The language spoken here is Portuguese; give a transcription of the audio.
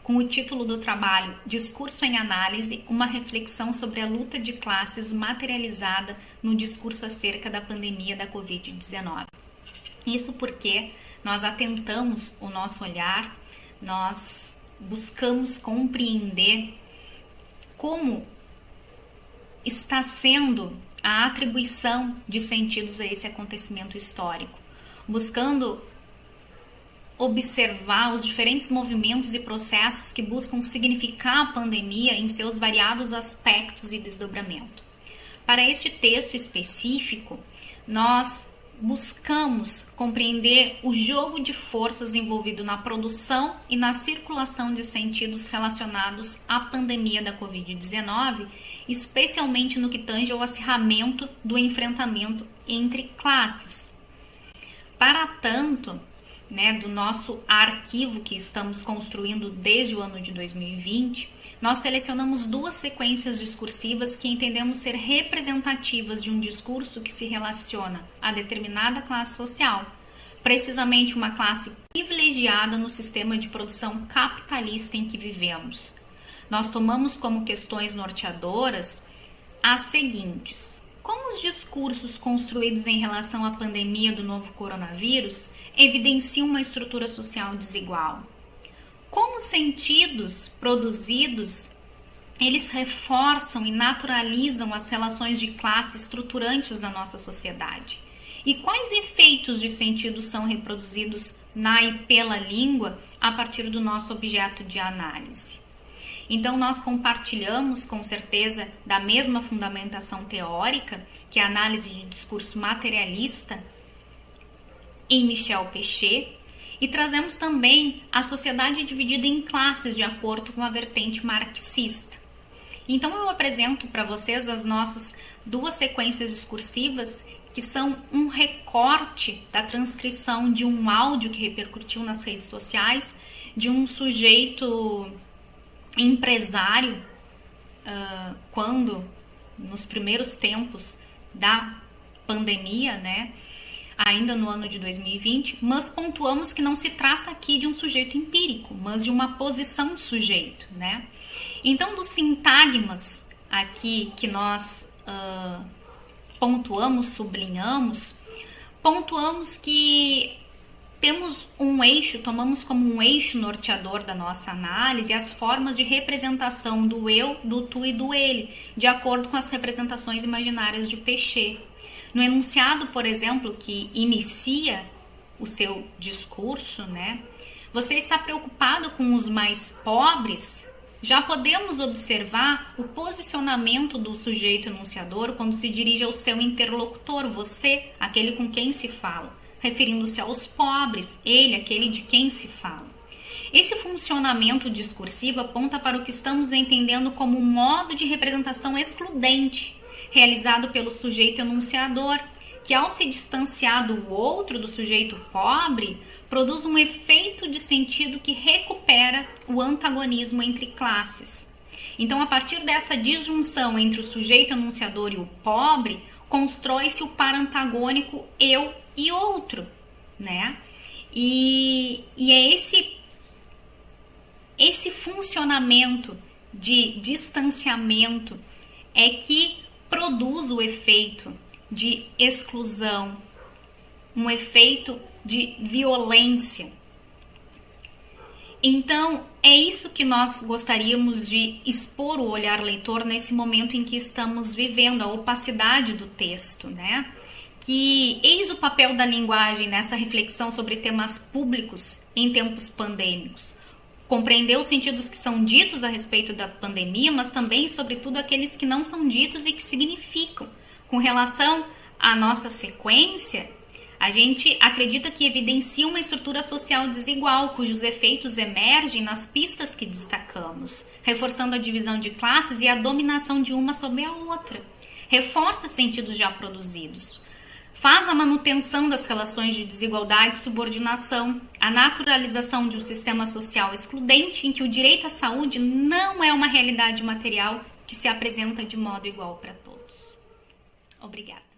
com o título do trabalho Discurso em Análise, uma reflexão sobre a luta de classes materializada no discurso acerca da pandemia da Covid-19. Isso porque nós atentamos o nosso olhar, nós buscamos compreender como está sendo a atribuição de sentidos a esse acontecimento histórico, buscando observar os diferentes movimentos e processos que buscam significar a pandemia em seus variados aspectos e desdobramento. Para este texto específico, nós buscamos compreender o jogo de forças envolvido na produção e na circulação de sentidos relacionados à pandemia da Covid-19, especialmente no que tange ao acirramento do enfrentamento entre classes. Para tanto, do nosso arquivo que estamos construindo desde o ano de 2020, nós selecionamos duas sequências discursivas que entendemos ser representativas de um discurso que se relaciona a determinada classe social, precisamente uma classe privilegiada no sistema de produção capitalista em que vivemos. Nós tomamos como questões norteadoras as seguintes: como os discursos construídos em relação à pandemia do novo coronavírus evidenciam uma estrutura social desigual? Como os sentidos produzidos, eles reforçam e naturalizam as relações de classe estruturantes da nossa sociedade? E quais efeitos de sentido são reproduzidos na e pela língua a partir do nosso objeto de análise? Então, nós compartilhamos, com certeza, da mesma fundamentação teórica, que é a análise de discurso materialista, em Michel Pechet, e trazemos também a sociedade dividida em classes, de acordo com a vertente marxista. Então, eu apresento para vocês as nossas duas sequências discursivas, que são um recorte da transcrição de um áudio que repercutiu nas redes sociais, de um sujeito empresário, quando, nos primeiros tempos da pandemia, ainda no ano de 2020, mas pontuamos que não se trata aqui de um sujeito empírico, mas de uma posição de sujeito, Então, dos sintagmas aqui que nós pontuamos, sublinhamos, pontuamos que temos um eixo, tomamos como um eixo norteador da nossa análise as formas de representação do eu, do tu e do ele, de acordo com as representações imaginárias de Pechet. No enunciado, por exemplo, que inicia o seu discurso, você está preocupado com os mais pobres? Já podemos observar o posicionamento do sujeito enunciador quando se dirige ao seu interlocutor, você, aquele com quem se fala, referindo-se aos pobres, ele, aquele de quem se fala. Esse funcionamento discursivo aponta para o que estamos entendendo como um modo de representação excludente, realizado pelo sujeito enunciador, que ao se distanciar do outro, do sujeito pobre, produz um efeito de sentido que recupera o antagonismo entre classes. Então, a partir dessa disjunção entre o sujeito enunciador e o pobre, constrói-se o par antagônico eu e outro, E é esse funcionamento de distanciamento é que produz o efeito de exclusão, um efeito de violência. Então, é isso que nós gostaríamos de expor o olhar leitor nesse momento em que estamos vivendo, a opacidade do texto, Que eis o papel da linguagem nessa reflexão sobre temas públicos em tempos pandêmicos. Compreender os sentidos que são ditos a respeito da pandemia, mas também, sobretudo, aqueles que não são ditos e que significam. Com relação à nossa sequência, a gente acredita que evidencia uma estrutura social desigual, cujos efeitos emergem nas pistas que destacamos, reforçando a divisão de classes e a dominação de uma sobre a outra. Reforça sentidos já produzidos. Faz a manutenção das relações de desigualdade e subordinação, a naturalização de um sistema social excludente em que o direito à saúde não é uma realidade material que se apresenta de modo igual para todos. Obrigada.